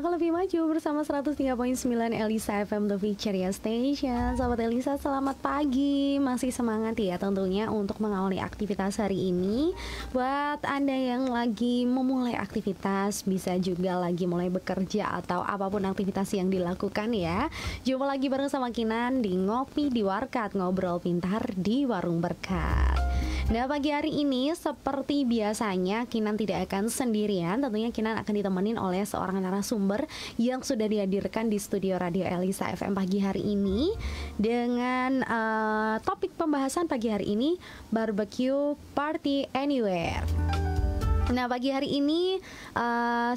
Melangkah lebih maju bersama 103.9 Elisa FM The Future Station. Sahabat Elisa, selamat pagi. Masih semangat ya tentunya untuk mengawali aktivitas hari ini. Buat Anda yang lagi memulai aktivitas, bisa juga lagi mulai bekerja atau apapun aktivitas yang dilakukan ya. Jumpa lagi bareng sama Kinan di Ngopi di Warkat, ngobrol pintar di Warung Berkat. Nah, pagi hari ini seperti biasanya Kinan tidak akan sendirian. Tentunya Kinan akan ditemenin oleh seorang narasumber yang sudah dihadirkan di studio Radio Elisa FM pagi hari ini dengan topik pembahasan pagi hari ini, barbecue party anywhere. Nah, pagi hari ini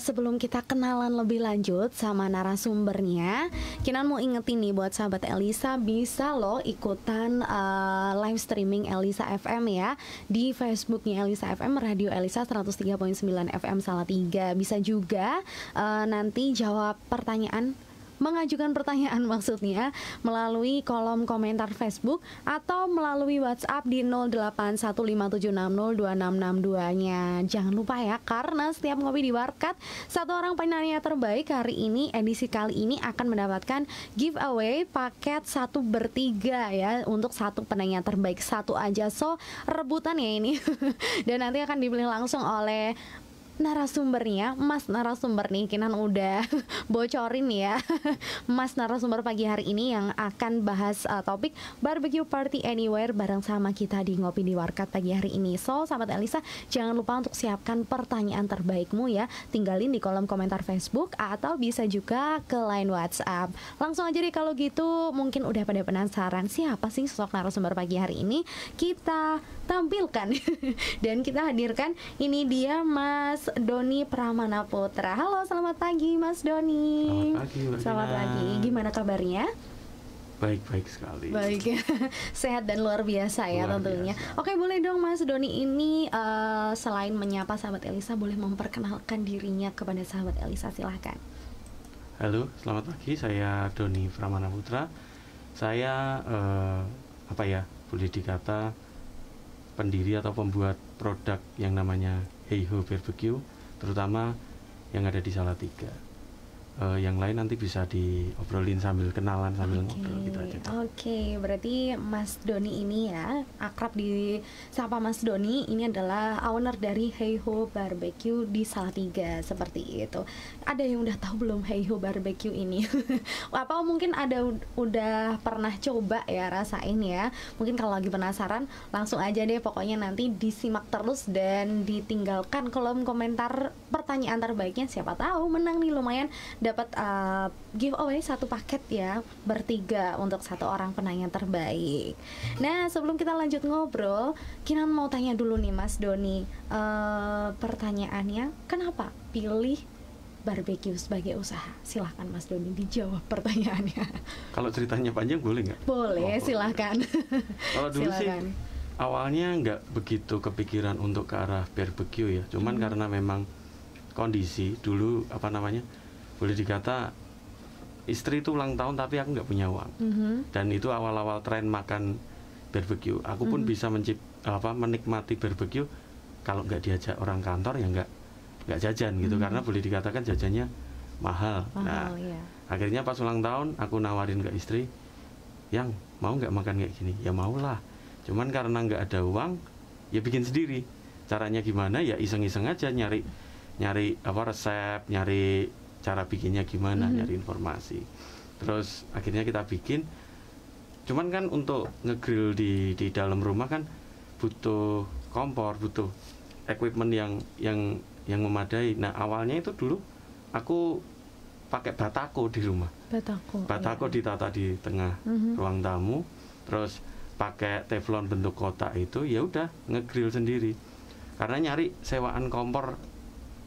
sebelum kita kenalan lebih lanjut sama narasumbernya, Kinan mau ingetin nih buat sahabat Elisa, bisa loh ikutan live streaming Elisa FM ya di Facebooknya Elisa FM, Radio Elisa 103.9 FM Salatiga. Bisa juga nanti jawab pertanyaan, mengajukan pertanyaan maksudnya melalui kolom komentar Facebook atau melalui WhatsApp di 081576026662-nya. Jangan lupa ya, karena setiap ngopi di Warkat, satu orang penanya terbaik hari ini, edisi kali ini akan mendapatkan giveaway paket 1/3 ya, untuk satu penanya terbaik, satu aja. So, rebutan ya ini. Dan nanti akan dipilih langsung oleh narasumbernya, Mas narasumber nih, Kinan udah bocorin ya. Mas narasumber pagi hari ini yang akan bahas topik barbecue party anywhere bareng sama kita di Ngopi di Warkat pagi hari ini. So, sahabat Elisa, jangan lupa untuk siapkan pertanyaan terbaikmu ya. Tinggalin di kolom komentar Facebook atau bisa juga ke line WhatsApp. Langsung aja deh kalau gitu, mungkin udah pada penasaran siapa sih sosok narasumber pagi hari ini. Kita tampilkan dan kita hadirkan, ini dia Mas Doni Pramana Putra. Halo, selamat pagi Mas Doni. Selamat pagi, Mbak Selamat Gina. pagi. Gimana kabarnya? Baik-baik sekali. Baik ya. Sehat dan luar biasa ya Luar tentunya. biasa. Oke, boleh dong Mas Doni ini selain menyapa sahabat Elisa, boleh memperkenalkan dirinya kepada sahabat Elisa, silahkan. Halo, selamat pagi. Saya Doni Pramana Putra. Saya boleh dikata pendiri atau pembuat produk yang namanya Hey Ho Barbecue, terutama yang ada di Salatiga. Yang lain nanti bisa diobrolin sambil kenalan, sambil ngobrol gitu aja. Oke, berarti Mas Doni ini ya, akrab di sapa Mas Doni, ini adalah owner dari Hey Ho Barbecue di Salatiga, seperti itu. Ada yang udah tahu belum Hey Ho Barbecue ini? Apa mungkin ada udah pernah coba ya, rasain ya. Mungkin kalau lagi penasaran, langsung aja deh, pokoknya nanti disimak terus dan ditinggalkan kolom komentar pertanyaan terbaiknya. Siapa tahu menang nih, lumayan dapat giveaway satu paket ya, bertiga untuk satu orang penanya terbaik. Nah, sebelum kita lanjut ngobrol, Kinan mau tanya dulu nih Mas Doni, pertanyaannya, kenapa pilih barbecue sebagai usaha? Silahkan Mas Doni dijawab pertanyaannya. Kalau ceritanya panjang boleh nggak? Boleh, silahkan. Kalau dulu sih awalnya nggak begitu kepikiran untuk ke arah barbecue ya, cuman karena memang kondisi dulu boleh dikata istri itu ulang tahun tapi aku nggak punya uang. Dan itu awal-awal tren makan barbecue. Aku pun bisa menikmati barbecue kalau nggak diajak orang kantor ya nggak jajan gitu, karena boleh dikatakan jajannya mahal. Nah, iya. Akhirnya pas ulang tahun aku nawarin ke istri, yang mau nggak makan kayak gini? Ya mau lah. Cuman karena nggak ada uang, ya bikin sendiri. Caranya gimana? Ya iseng-iseng aja nyari resep, nyari cara bikinnya gimana, nyari informasi. Terus akhirnya kita bikin. Cuman kan untuk ngegrill di dalam rumah kan butuh kompor, butuh equipment yang memadai. Nah, awalnya itu dulu aku pakai batako di rumah. Batako ditata di tengah ruang tamu, terus pakai teflon bentuk kotak itu, ya udah ngegrill sendiri. Karena nyari sewaan kompor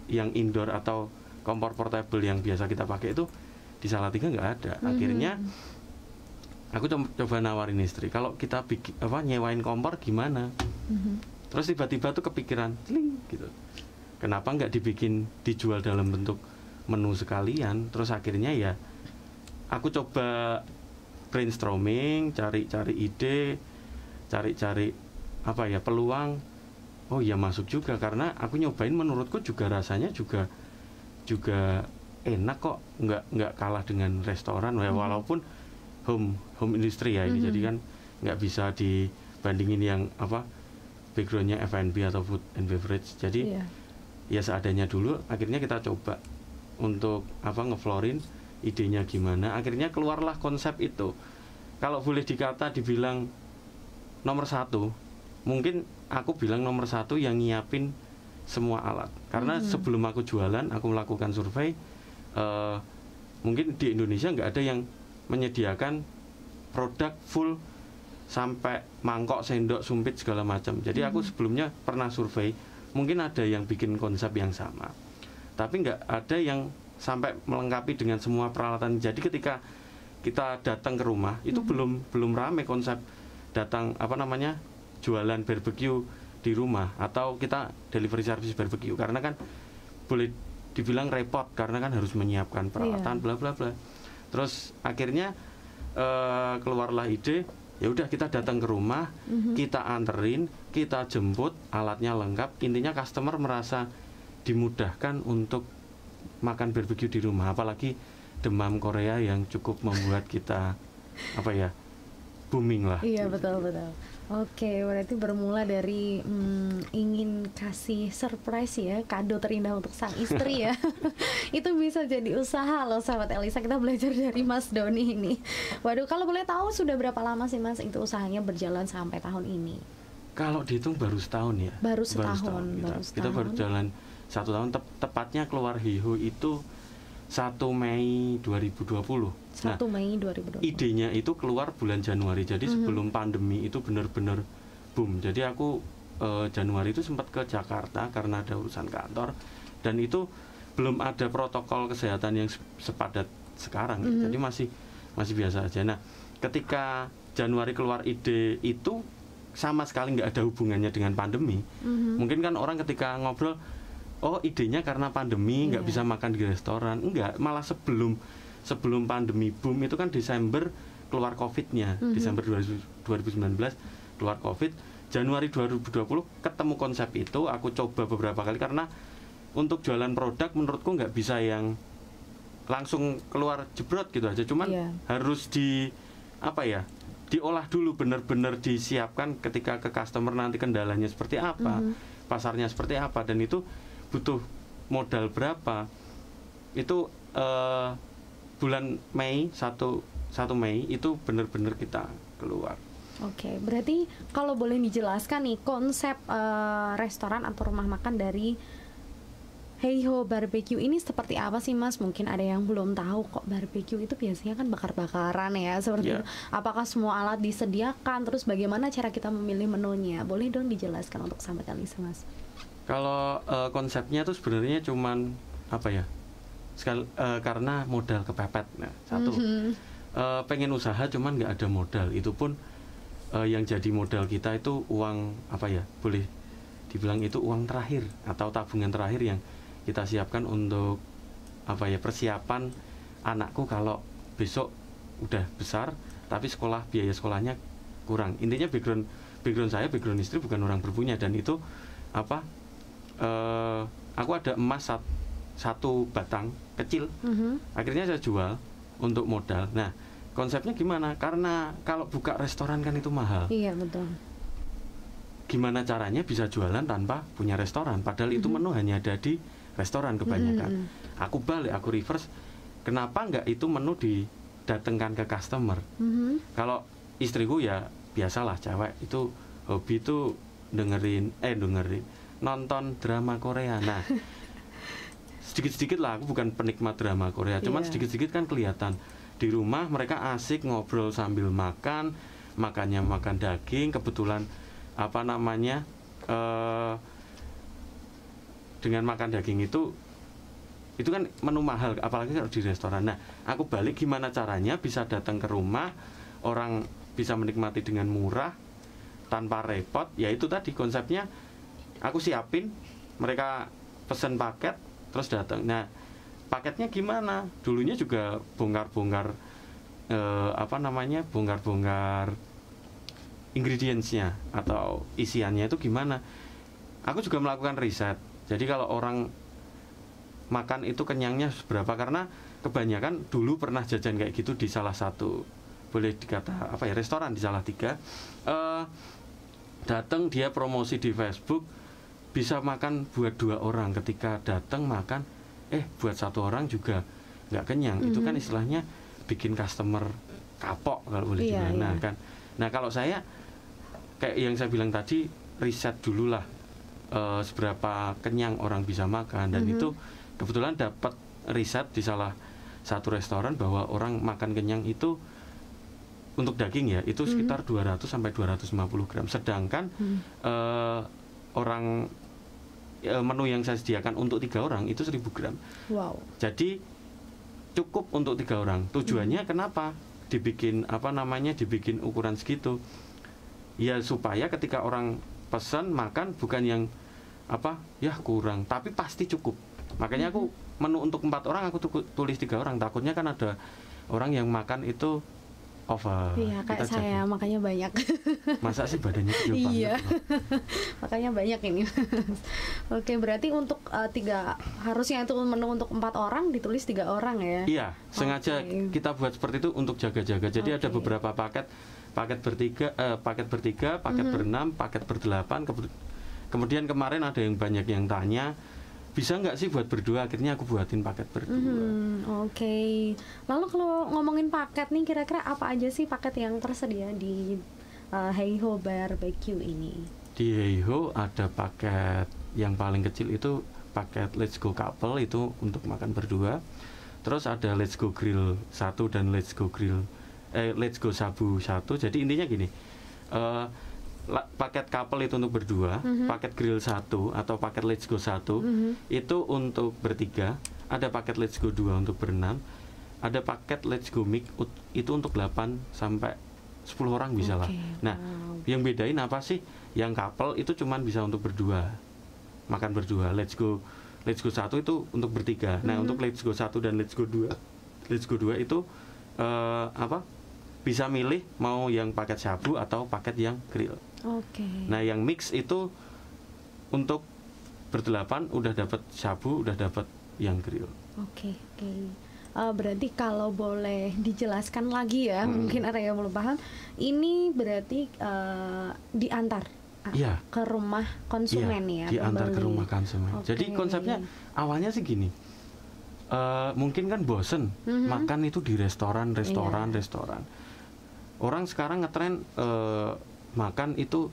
yang indoor atau kompor portable yang biasa kita pakai itu di Salatiga nggak ada. Akhirnya aku coba nawarin istri, kalau kita nyewain kompor gimana? Terus tiba-tiba tuh kepikiran, gitu. Kenapa nggak dijual dalam bentuk menu sekalian? Terus akhirnya ya aku coba brainstorming, cari ide, cari peluang. Oh ya, masuk juga, karena aku nyobain, menurutku juga rasanya juga enak kok, nggak kalah dengan restoran ya, walaupun home industry ya ini, jadi kan nggak bisa dibandingin yang apa backgroundnya F&B atau food and beverage. Jadi ya seadanya dulu. Akhirnya kita coba untuk apa ngeflorin idenya gimana. Akhirnya keluarlah konsep itu. Kalau boleh dibilang nomor satu, mungkin aku bilang nomor satu yang nyiapin semua alat. Karena sebelum aku jualan, aku melakukan survei. Mungkin di Indonesia nggak ada yang menyediakan produk full sampai mangkok, sendok, sumpit segala macam. Jadi aku sebelumnya pernah survei, mungkin ada yang bikin konsep yang sama, tapi nggak ada yang sampai melengkapi dengan semua peralatan. Jadi ketika kita datang ke rumah itu belum rame konsep datang apa namanya jualan barbecue di rumah atau kita delivery service barbecue, karena kan boleh dibilang repot karena kan harus menyiapkan peralatan bla bla bla. Terus akhirnya keluarlah ide, ya udah kita datang ke rumah, kita anterin, kita jemput, alatnya lengkap. Intinya customer merasa dimudahkan untuk makan barbecue di rumah, apalagi demam Korea yang cukup membuat kita apa ya booming lah. Iya betul. Oke, berarti bermula dari ingin kasih surprise ya, kado terindah untuk sang istri ya. Itu bisa jadi usaha loh sahabat Elisa. Kita belajar dari Mas Doni ini. Waduh, kalau boleh tahu sudah berapa lama sih Mas itu usahanya berjalan sampai tahun ini? Kalau dihitung baru setahun ya. Baru setahun. Kita baru jalan 1 tahun, tepatnya keluar Hiho itu 1 Mei 2020. 1 Mei 2020. Idenya itu keluar bulan Januari. Jadi sebelum pandemi itu benar-benar boom. Jadi aku Januari itu sempat ke Jakarta karena ada urusan kantor, dan itu belum ada protokol kesehatan yang sepadat sekarang. Jadi masih biasa aja. Nah, ketika Januari keluar ide itu sama sekali nggak ada hubungannya dengan pandemi. Mungkin kan orang ketika ngobrol, oh idenya karena pandemi nggak bisa makan di restoran. Enggak, malah sebelum pandemi boom itu kan Desember keluar COVID-nya. Desember 2019 keluar COVID. Januari 2020 ketemu konsep itu, aku coba beberapa kali karena untuk jualan produk menurutku nggak bisa yang langsung keluar jebrot gitu aja. Cuman harus diolah dulu, benar-benar disiapkan ketika ke customer nanti kendalanya seperti apa, pasarnya seperti apa, dan itu butuh modal berapa. Itu bulan Mei 1 Mei itu benar-benar kita keluar. Oke, berarti kalau boleh dijelaskan nih konsep restoran atau rumah makan dari Heiho Barbecue ini seperti apa sih Mas? Mungkin ada yang belum tahu kok barbecue itu biasanya kan bakar-bakaran ya seperti itu. Apakah semua alat disediakan? Terus bagaimana cara kita memilih menunya? Boleh dong dijelaskan untuk sahabat Elisa Mas? Kalau konsepnya tuh sebenarnya cuman karena modal kepepet. Nah, satu pengen usaha cuman nggak ada modal. Itu pun yang jadi modal kita itu uang boleh dibilang itu uang terakhir atau tabungan terakhir yang kita siapkan untuk persiapan anakku kalau besok udah besar tapi biaya sekolahnya kurang. Intinya background saya, background istri bukan orang berpunya, dan itu aku ada emas satu batang kecil, akhirnya saya jual untuk modal. Nah, konsepnya gimana? Karena kalau buka restoran kan itu mahal. Iya betul. Gimana caranya bisa jualan tanpa punya restoran? Padahal itu menu hanya ada di restoran kebanyakan. Aku reverse. Kenapa nggak itu menu didatengkan ke customer? Kalau istriku ya biasalah cewek itu hobi itu dengerin nonton drama Korea. Nah, sedikit-sedikit lah, aku bukan penikmat drama Korea, cuman sedikit-sedikit kan kelihatan di rumah mereka asik ngobrol sambil makannya makan daging. Kebetulan dengan makan daging itu kan menu mahal, apalagi kalau di restoran. Nah, aku balik gimana caranya bisa datang ke rumah, orang bisa menikmati dengan murah tanpa repot. Ya itu tadi konsepnya, aku siapin, mereka pesen paket terus datang. Nah, paketnya gimana? Dulunya juga bongkar-bongkar bongkar-bongkar ingredientsnya atau isiannya itu gimana. Aku juga melakukan riset. Jadi kalau orang makan itu kenyangnya seberapa, karena kebanyakan dulu pernah jajan kayak gitu di salah satu, boleh dikata apa ya, restoran di Salatiga. Datang dia promosi di Facebook bisa makan buat 2 orang, ketika datang makan buat 1 orang juga nggak kenyang. Itu kan istilahnya bikin customer kapok kalau boleh dibilang. Kan. Nah kalau saya kayak yang saya bilang tadi, riset dulu lah seberapa kenyang orang bisa makan, dan itu kebetulan dapat riset di salah satu restoran bahwa orang makan kenyang itu untuk daging ya itu sekitar 200 sampai 250 gram, sedangkan orang menu yang saya sediakan untuk 3 orang itu 1000 gram. Wow. Jadi cukup untuk 3 orang. Tujuannya kenapa dibikin dibikin ukuran segitu? Ya supaya ketika orang pesan makan bukan yang kurang, tapi pasti cukup. Makanya aku menu untuk 4 orang aku tulis 3 orang, takutnya kan ada orang yang makan itu over. Iya, kayak saya makanya banyak. Masa sih badannya kecil banget? Iya. Makanya banyak ini. Oke, berarti untuk harusnya itu menu untuk 4 orang ditulis 3 orang ya? Iya, sengaja kita buat seperti itu untuk jaga-jaga. Jadi ada beberapa paket bertiga, paket berenam, paket berdelapan. Kemudian kemarin ada yang banyak yang tanya, bisa nggak sih buat berdua? Akhirnya aku buatin paket berdua. Oke. Lalu kalau ngomongin paket nih, kira-kira apa aja sih paket yang tersedia di Hey Ho Barbecue ini? Di Hey Ho ada paket yang paling kecil itu paket Let's Go Couple, itu untuk makan berdua. Terus ada Let's Go Grill 1 dan Let's Go Sabu 1. Jadi intinya gini, paket couple itu untuk berdua, paket grill 1 atau paket Let's Go 1 itu untuk bertiga, ada paket Let's Go 2 untuk berenam, ada paket Let's Go Mix itu untuk 8 sampai 10 orang bisa lah. Nah, yang bedain apa sih? Yang couple itu cuman bisa untuk berdua, makan berdua. Let's Go 1 itu untuk bertiga. Nah, untuk Let's Go 1 dan Let's Go 2 itu bisa milih mau yang paket sabu atau paket yang grill. Nah, yang mix itu untuk berdelapan udah dapat sabu, udah dapat yang grill. Berarti kalau boleh dijelaskan lagi ya, mungkin ada yang belum paham. Ini berarti diantar ke rumah konsumen ya? Diantar ke rumah konsumen. Jadi konsepnya awalnya sih gini. Mungkin kan bosen makan itu di restoran. Orang sekarang ngetren makan itu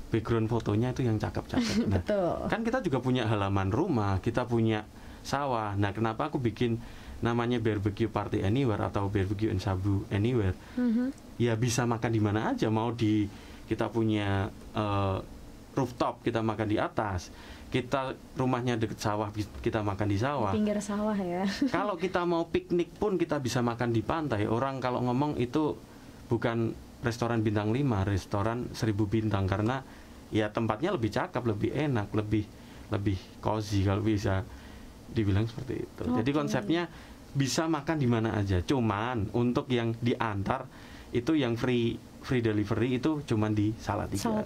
background fotonya itu yang cakep-cakep. Nah, kan kita juga punya halaman rumah, kita punya sawah. Nah, kenapa aku bikin namanya Barbecue Party Anywhere atau Barbecue and Sabu Anywhere? Ya bisa makan di mana aja. Mau kita punya rooftop, kita makan di atas. Kita rumahnya deket sawah, kita makan di sawah. Pinggir sawah ya. Kalau kita mau piknik pun kita bisa makan di pantai. Orang kalau ngomong itu bukan restoran bintang 5, restoran 1000 bintang, karena ya tempatnya lebih cakep, lebih enak, lebih cozy kalau bisa dibilang seperti itu. Jadi konsepnya bisa makan di mana aja. Cuman untuk yang diantar itu yang free delivery itu cuman di Salatiga.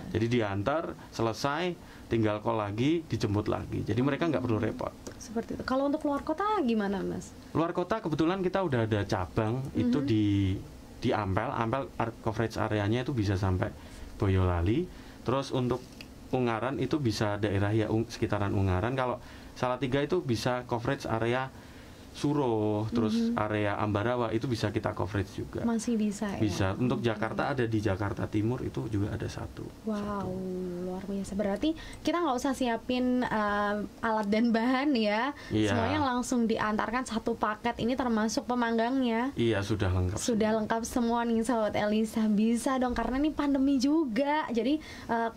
Jadi diantar, selesai, tinggal call lagi, dijemput lagi. Jadi mereka nggak perlu repot. Seperti itu. Kalau untuk luar kota gimana, Mas? Luar kota kebetulan kita udah ada cabang itu di Ampel coverage areanya itu bisa sampai Boyolali. Terus untuk Ungaran itu bisa daerah ya sekitaran Ungaran. Kalau Salatiga itu bisa coverage area Suro, terus area Ambarawa itu bisa kita coverage juga. Masih bisa ya? Bisa. Untuk Jakarta ada di Jakarta Timur itu juga ada satu. Wow, luar biasa. Berarti kita nggak usah siapin alat dan bahan ya? Semuanya langsung diantarkan satu paket, ini termasuk pemanggangnya? Iya, sudah lengkap. Sudah lengkap semua nih Sobat Elisa. Bisa dong, karena ini pandemi juga. Jadi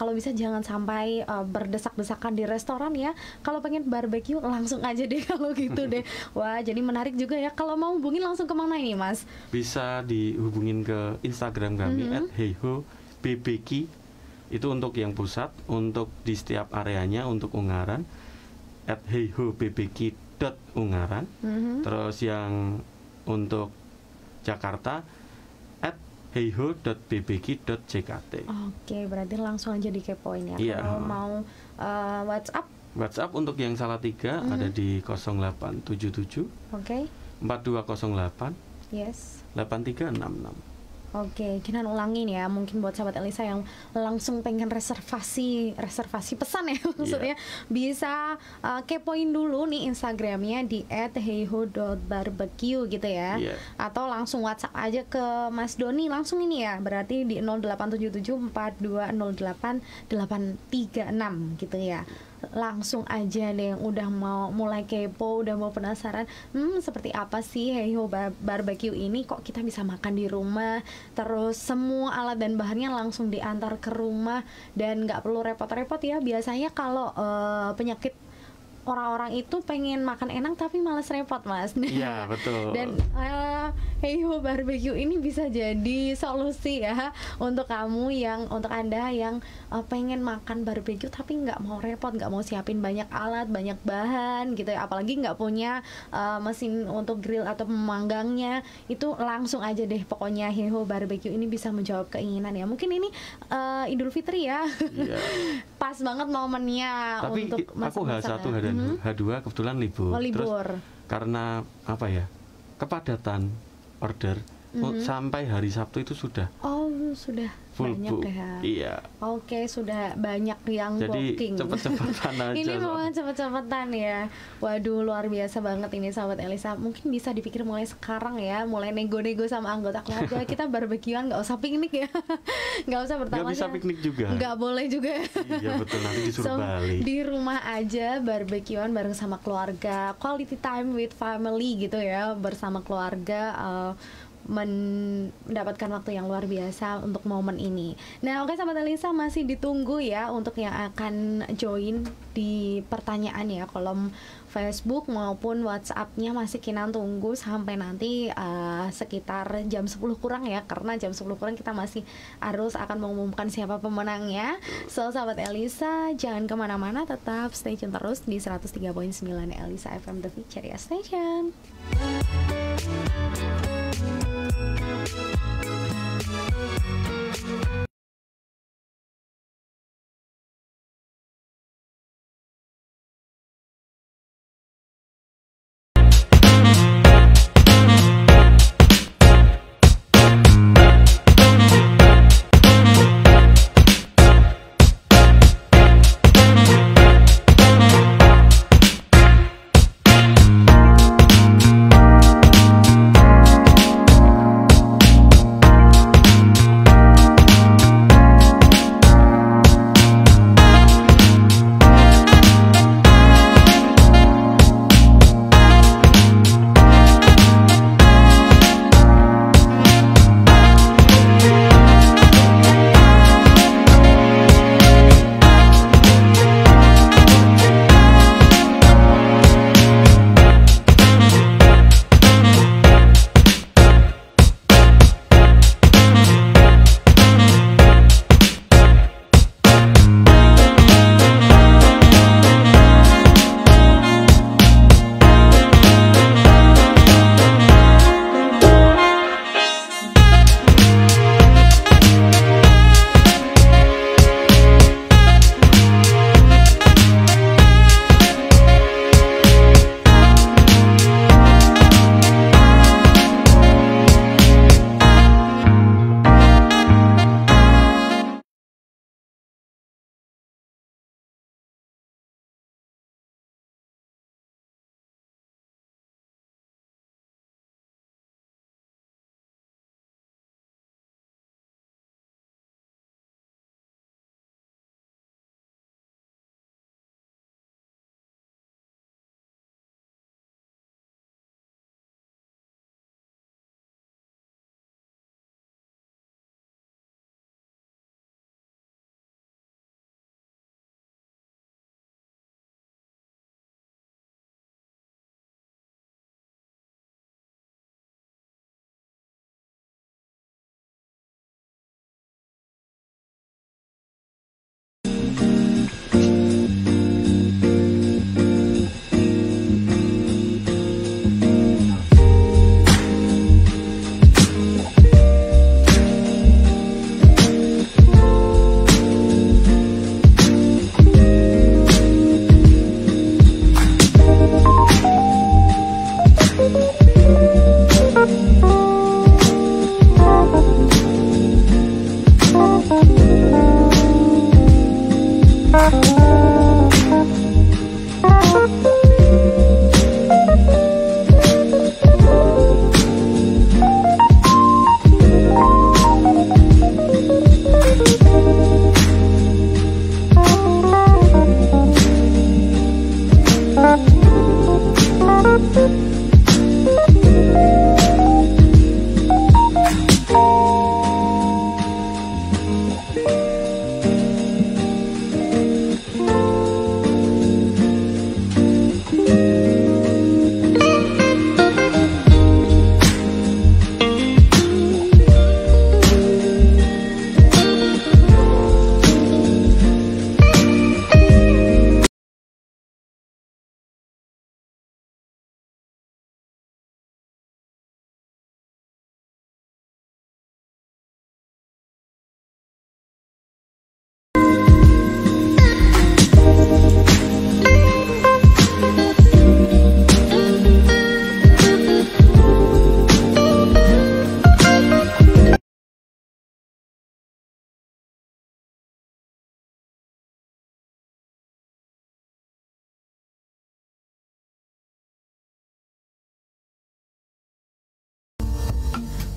kalau bisa jangan sampai berdesak-desakan di restoran ya. Kalau pengen barbecue langsung aja deh kalau gitu deh. Wah, jadi menarik juga ya. Kalau mau hubungin langsung kemana ini, Mas? Bisa dihubungin ke Instagram kami @heyhobbq. Itu untuk yang pusat, untuk di setiap areanya, untuk Ungaran @heyhobbq.ungaran. Terus yang untuk Jakarta @heyho.bbq.jkt. Oke, berarti langsung aja dikepoin ya. Kalau mau WhatsApp WhatsApp untuk yang Salatiga ada di 0877 4208 8366. Oke, kita ulangin ya, mungkin buat sahabat Elisa yang langsung pengen reservasi pesan ya, maksudnya bisa kepoin dulu nih Instagramnya di @heiho.barbecue gitu ya, atau langsung WhatsApp aja ke Mas Doni langsung ini ya, berarti di 08774208 gitu ya. Langsung aja deh yang udah mau mulai kepo, udah mau penasaran seperti apa sih Heiho Barbecue ini, kok kita bisa makan di rumah, terus semua alat dan bahannya langsung diantar ke rumah dan nggak perlu repot-repot ya. Biasanya kalau penyakit orang-orang itu pengen makan enak tapi malas repot, Mas. Iya, betul. Dan Heiho Barbecue ini bisa jadi solusi ya untuk Anda yang pengen makan barbecue tapi nggak mau repot, nggak mau siapin banyak alat, banyak bahan gitu ya, apalagi nggak punya mesin untuk grill atau pemanggangnya. Itu langsung aja deh, pokoknya Heiho Barbecue ini bisa menjawab keinginan ya. Mungkin ini Idul Fitri ya. Pas banget momennya. Tapi untuk aku H1 dan H2 kebetulan libur. Terus karena apa ya, kepadatan order sampai hari Sabtu itu sudah full banyak book. Ya. Iya. Oke, sudah banyak yang jadi booking. Jadi cepet-cepetan aja. Ini memang cepet-cepetan ya. Waduh, luar biasa banget ini sahabat Elisa. Mungkin bisa dipikir mulai sekarang ya, mulai nego-nego sama anggota keluarga. Kita barbekyuan, nggak usah piknik ya. Nggak usah bertamu. Nggak bisa piknik juga. Nggak boleh juga. Iya betul, nanti disuruh balik. Di rumah aja barbekyuan bareng sama keluarga. Quality time with family gitu ya, bersama keluarga. Mendapatkan waktu yang luar biasa untuk momen ini. Nah, oke sahabat Elisa, masih ditunggu ya untuk yang akan join di pertanyaan ya, kolom Facebook maupun WhatsApp-nya masih Kinan tunggu sampai nanti sekitar jam 10 kurang ya, karena jam 10 kurang kita masih akan mengumumkan siapa pemenangnya. So sahabat Elisa, jangan kemana-mana, tetap stay tune terus di 103.9 Elisa FM The Future Station.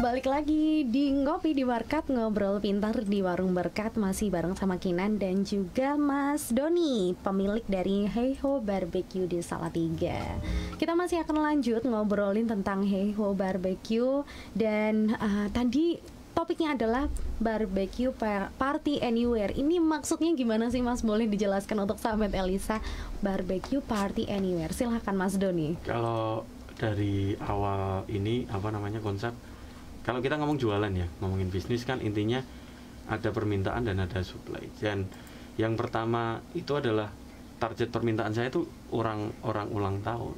Balik lagi di Ngopi di Warkat, ngobrol pintar di Warung Berkat, masih bareng sama Kinan dan juga Mas Doni, pemilik dari Hey Ho Barbecue di Salatiga. Kita masih akan lanjut ngobrolin tentang Hey Ho Barbecue dan tadi topiknya adalah barbecue party anywhere. Ini maksudnya gimana sih Mas? Boleh dijelaskan untuk sahabat Elisa, barbecue party anywhere. Silahkan Mas Doni. Kalau dari awal ini konsep, kalau kita ngomong jualan ya, ngomongin bisnis kan intinya ada permintaan dan ada supply. Dan yang pertama itu adalah target permintaan saya itu orang ulang tahun.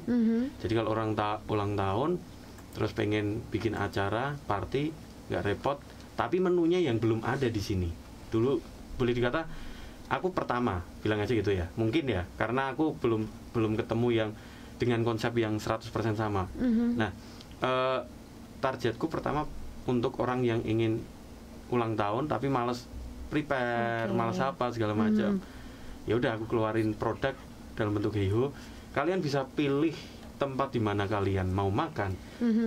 Jadi kalau orang ulang tahun terus pengen bikin acara party, nggak repot, tapi menunya yang belum ada di sini. Dulu boleh dikata aku pertama, bilang aja gitu ya. Mungkin ya, karena aku belum ketemu yang dengan konsep yang 100% sama. Nah, targetku pertama untuk orang yang ingin ulang tahun tapi males prepare, males apa segala macam. Ya udah aku keluarin produk dalam bentuk Hey Ho. Kalian bisa pilih tempat di mana kalian mau makan,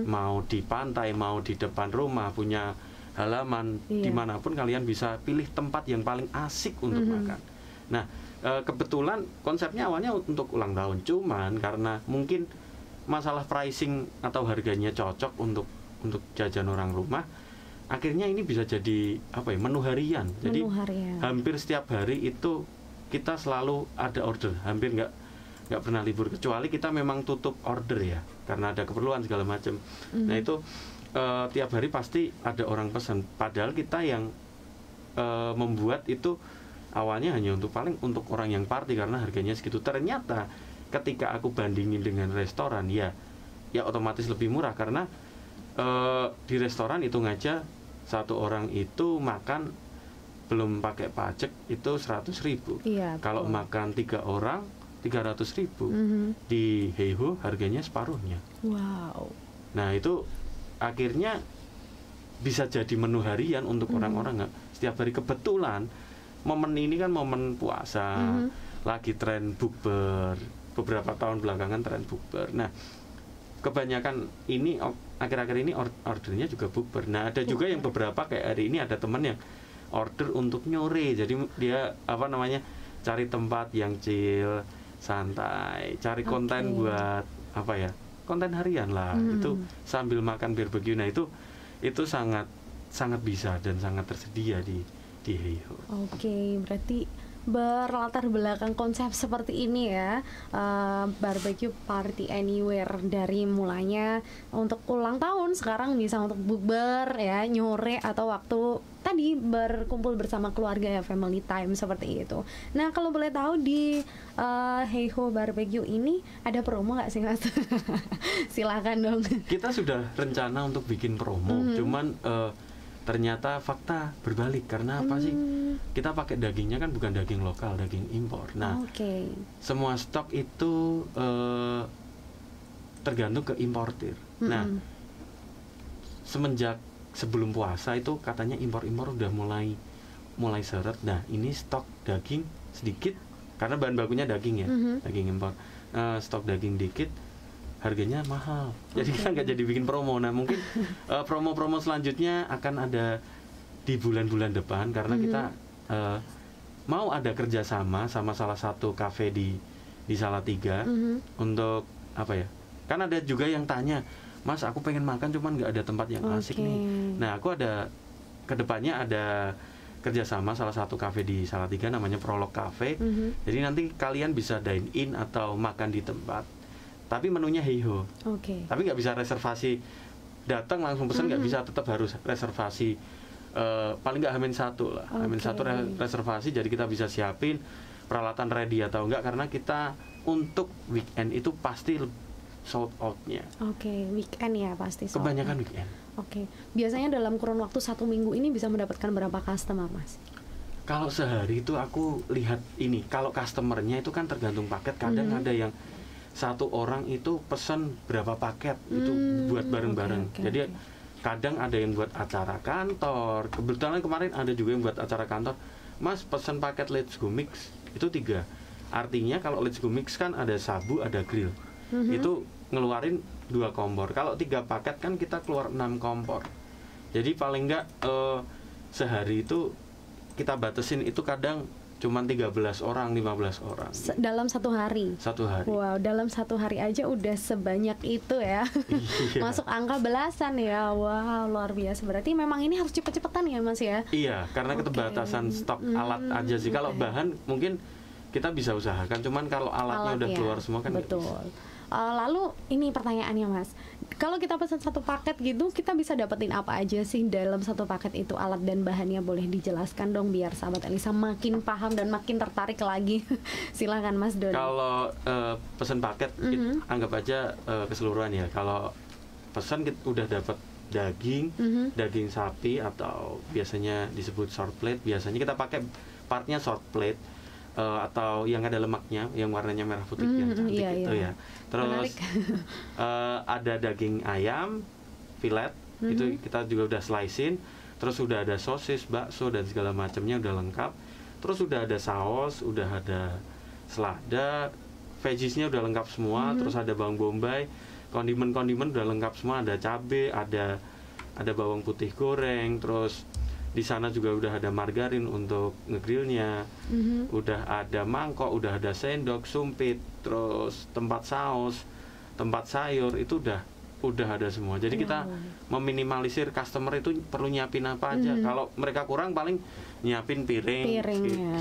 mau di pantai, mau di depan rumah, punya halaman, dimanapun kalian bisa pilih tempat yang paling asik untuk makan. Nah, kebetulan konsepnya awalnya untuk ulang tahun, cuman karena mungkin masalah pricing atau harganya cocok untuk jajan orang rumah, akhirnya ini bisa jadi menu harian. Jadi hampir setiap hari itu kita selalu ada order, hampir nggak pernah libur, kecuali kita memang tutup order ya karena ada keperluan segala macam. Nah itu tiap hari pasti ada orang pesan, padahal kita yang membuat itu awalnya hanya untuk orang yang party karena harganya segitu. Ternyata ketika aku bandingin dengan restoran, ya otomatis lebih murah karena di restoran hitung aja satu orang itu makan belum pakai pajak itu 100.000. Kalau makan 3 orang 300.000. Di Hey Ho harganya separuhnya. Wow. Nah itu akhirnya bisa jadi menu harian untuk orang-orang nggak setiap hari. Kebetulan momen ini kan momen puasa, lagi tren bukber, beberapa tahun belakangan tren bukber. Nah kebanyakan ini akhir-akhir ini ordernya juga bukber. Nah ada juga yang beberapa kayak hari ini ada teman yang order untuk nyore, jadi dia cari tempat yang chill, santai, cari konten buat konten harian lah. Itu sambil makan barbecue. Nah itu sangat bisa dan sangat tersedia di Hey Ho. Berarti berlatar belakang konsep seperti ini ya, barbecue party anywhere, dari mulanya untuk ulang tahun, sekarang bisa untuk bukber ya, nyore, atau waktu tadi berkumpul bersama keluarga ya, family time seperti itu. Nah kalau boleh tahu di Hey Ho Barbecue ini ada promo nggak sih Mas? Silakan dong. Kita sudah rencana untuk bikin promo, cuman ternyata fakta berbalik. Karena apa sih? Kita pakai dagingnya kan bukan daging lokal, daging impor. Nah, semua stok itu tergantung ke importir. Nah, semenjak sebelum puasa itu katanya impor udah mulai seret. Nah, ini stok daging sedikit karena bahan bakunya daging ya, daging impor. Stok daging dikit, harganya mahal. Jadi kita nggak jadi bikin promo. Nah mungkin promo-promo selanjutnya akan ada di bulan-bulan depan karena kita mau ada kerjasama sama salah satu kafe di Salatiga untuk kan ada juga yang tanya, Mas aku pengen makan cuman nggak ada tempat yang asik nih. Nah aku ada kedepannya ada kerjasama salah satu kafe di Salatiga namanya Prolog Cafe. Jadi nanti kalian bisa dine in atau makan di tempat, tapi menunya heiho. Tapi nggak bisa reservasi, datang langsung pesan nggak bisa, tetap harus reservasi. Paling nggak H-1 lah, H-1 reservasi, jadi kita bisa siapin peralatan ready atau enggak, karena kita untuk weekend itu pasti sold out-nya. Weekend ya pasti sold out. Kebanyakan weekend. Biasanya dalam kurun waktu 1 minggu ini bisa mendapatkan berapa customer, Mas? Kalau sehari itu aku lihat ini, kalau customernya itu kan tergantung paket. Kadang ada yang satu orang itu pesan berapa paket itu buat bareng-bareng. Jadi kadang ada yang buat acara kantor. Kebetulan kemarin ada juga yang buat acara kantor. Mas pesan paket Let's Go Mix itu 3. Artinya kalau Let's Go Mix kan ada sabu, ada grill. Itu ngeluarin 2 kompor. Kalau 3 paket kan kita keluar 6 kompor. Jadi paling enggak sehari itu kita batasin itu kadang cuma 13 orang, 15 orang. Dalam 1 hari? 1 hari. Wow, dalam 1 hari aja udah sebanyak itu ya. Masuk angka belasan ya. Wow, luar biasa. Berarti memang ini harus cepet-cepetan ya, Mas ya? Iya, karena keterbatasan stok alat aja sih. Kalau bahan mungkin kita bisa usahakan, cuman kalau alatnya udah keluar semua kan. Betul. Lalu ini pertanyaannya, Mas, kalau kita pesan 1 paket gitu, kita bisa dapetin apa aja sih dalam 1 paket itu? Alat dan bahannya boleh dijelaskan dong biar sahabat Elisa makin paham dan makin tertarik lagi. Silakan Mas Doni. Kalau pesan paket anggap aja keseluruhan ya. Kalau pesan kita udah dapat daging, daging sapi atau biasanya disebut short plate. Biasanya kita pakai partnya short plate. Atau yang ada lemaknya, yang warnanya merah putih yang cantik itu ya. Terus ada daging ayam, filet, itu kita juga udah slicein. Terus udah ada sosis, bakso dan segala macamnya udah lengkap. Terus udah ada saus, udah ada selada, veggiesnya udah lengkap semua. Terus ada bawang bombay, kondimen udah lengkap semua. Ada cabai, ada bawang putih goreng, terus di sana juga udah ada margarin untuk ngegrillnya, udah ada mangkok, udah ada sendok, sumpit, terus tempat saus, tempat sayur itu udah ada semua. Jadi kita meminimalisir customer itu perlu nyiapin apa aja. Kalau mereka kurang paling nyiapin piring.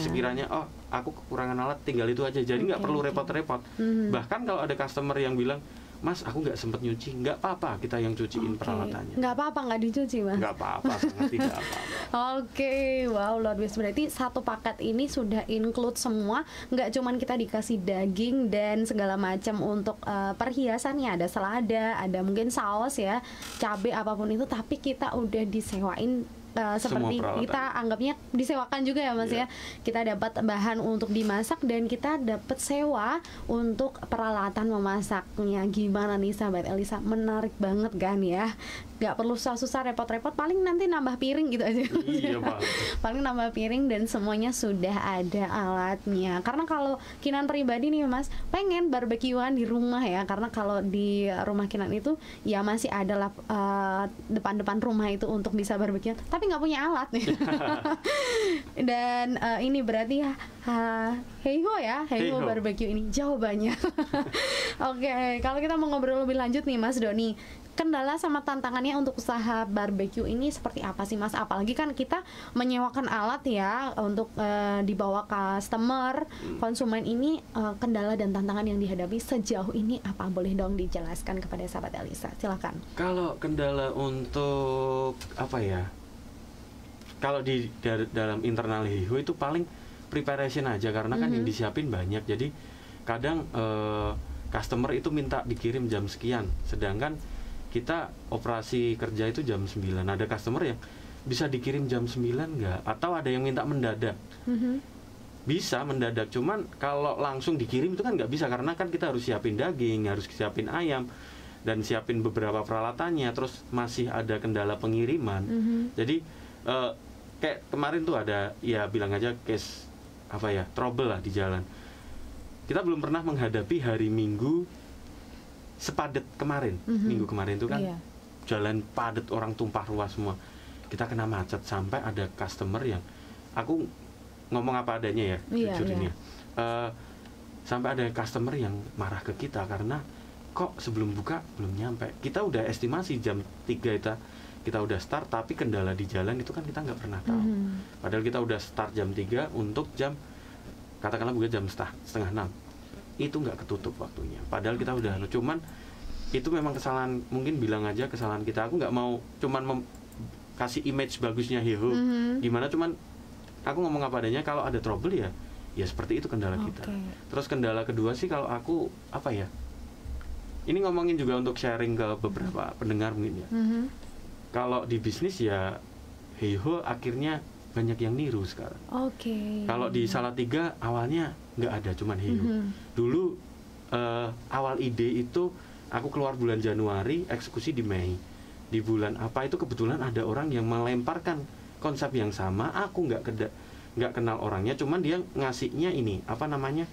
Sekiranya aku kekurangan alat, tinggal itu aja. Jadi nggak perlu repot-repot. Bahkan kalau ada customer yang bilang, Mas, aku nggak sempet nyuci, nggak apa-apa, kita yang cuciin peralatannya. Nggak apa-apa, nggak dicuci, Mas? Nggak apa-apa, sangat tidak apa-apa. Wow, luar biasa. Berarti 1 paket ini sudah include semua, nggak cuman kita dikasih daging dan segala macam untuk perhiasannya, ada selada, ada mungkin saus ya, cabai apapun itu, tapi kita udah disewain. Seperti kita anggapnya disewakan juga ya, Mas ya. Kita dapat bahan untuk dimasak dan kita dapat sewa untuk peralatan memasaknya. Gimana nih sahabat Elisa? Menarik banget kan ya? Gak perlu susah-susah repot-repot, paling nanti nambah piring gitu aja. Iya, paling nambah piring dan semuanya sudah ada alatnya. Karena kalau Kinan pribadi nih, Mas, pengen barbekyuan di rumah ya. Karena kalau di rumah Kinan itu ya masih ada lah depan-depan rumah itu untuk bisa barbekyuan, tapi nggak punya alat nih. Dan ini berarti Heiho ya, Heiho barbecue ini jawabannya. Oke, kalau kita mau ngobrol lebih lanjut nih, Mas Doni, kendala sama tantangannya untuk usaha barbecue ini seperti apa sih, Mas? Apalagi kan kita menyewakan alat ya untuk dibawa customer, konsumen ini, kendala dan tantangan yang dihadapi sejauh ini apa? Boleh dong dijelaskan kepada sahabat Elisa, silakan. Kalau kendala untuk apa ya? Kalau di dalam internal Heiho itu paling preparation aja, karena kan yang disiapin banyak. Jadi kadang customer itu minta dikirim jam sekian, sedangkan kita operasi kerja itu jam 9. Ada customer yang bisa dikirim jam 9 nggak? Atau ada yang minta mendadak. Bisa mendadak, cuman kalau langsung dikirim itu kan nggak bisa, karena kan kita harus siapin daging, harus siapin ayam, dan siapin beberapa peralatannya. Terus masih ada kendala pengiriman. Jadi kayak kemarin tuh ada, ya bilang aja case apa ya, trouble lah di jalan. Kita belum pernah menghadapi hari Minggu sepadet kemarin. Minggu kemarin itu kan jalan padat, orang tumpah ruah semua. Kita kena macet sampai ada customer yang, aku ngomong apa adanya ya, jujurnya. Sampai ada customer yang marah ke kita karena kok sebelum buka belum nyampe. Kita udah estimasi jam 3 kita kita udah start tapi kendala di jalan itu kan kita nggak pernah tahu. Padahal kita udah start jam 3 untuk jam katakanlah bukan jam setengah 6 itu nggak ketutup waktunya. Padahal kita udah cuman itu memang kesalahan, mungkin bilang aja kesalahan kita. Aku nggak mau cuman kasih image bagusnya Heho gimana, cuman aku ngomong apa adanya. Kalau ada trouble ya seperti itu kendala kita. Terus kendala kedua sih kalau aku apa ya, ini ngomongin juga untuk sharing ke beberapa pendengar mungkin ya. Kalau di bisnis ya Heho akhirnya banyak yang niru sekarang. Kalau di Salatiga awalnya nggak ada, cuman Heho. Dulu awal ide itu aku keluar bulan Januari, eksekusi di Mei. Di bulan apa itu kebetulan ada orang yang melemparkan konsep yang sama. Aku nggak kenal orangnya, cuman dia ngasihnya ini apa namanya,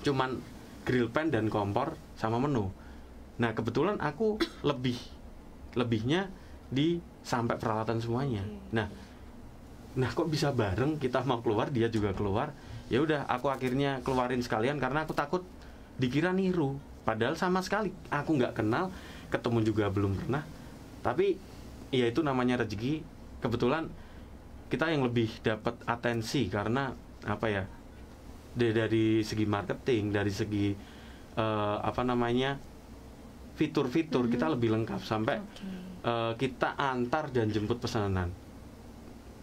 cuman grill pan dan kompor sama menu. Nah kebetulan aku lebihnya di sampai peralatan semuanya. Nah kok bisa bareng, kita mau keluar dia juga keluar. Ya udah aku akhirnya keluarin sekalian karena aku takut dikira niru. Padahal sama sekali aku nggak kenal, ketemu juga belum pernah. Tapi ya itu namanya rezeki. Kebetulan kita yang lebih dapat atensi karena apa ya, dari segi marketing, dari segi apa namanya fitur-fitur kita lebih lengkap sampai kita antar dan jemput pesanan.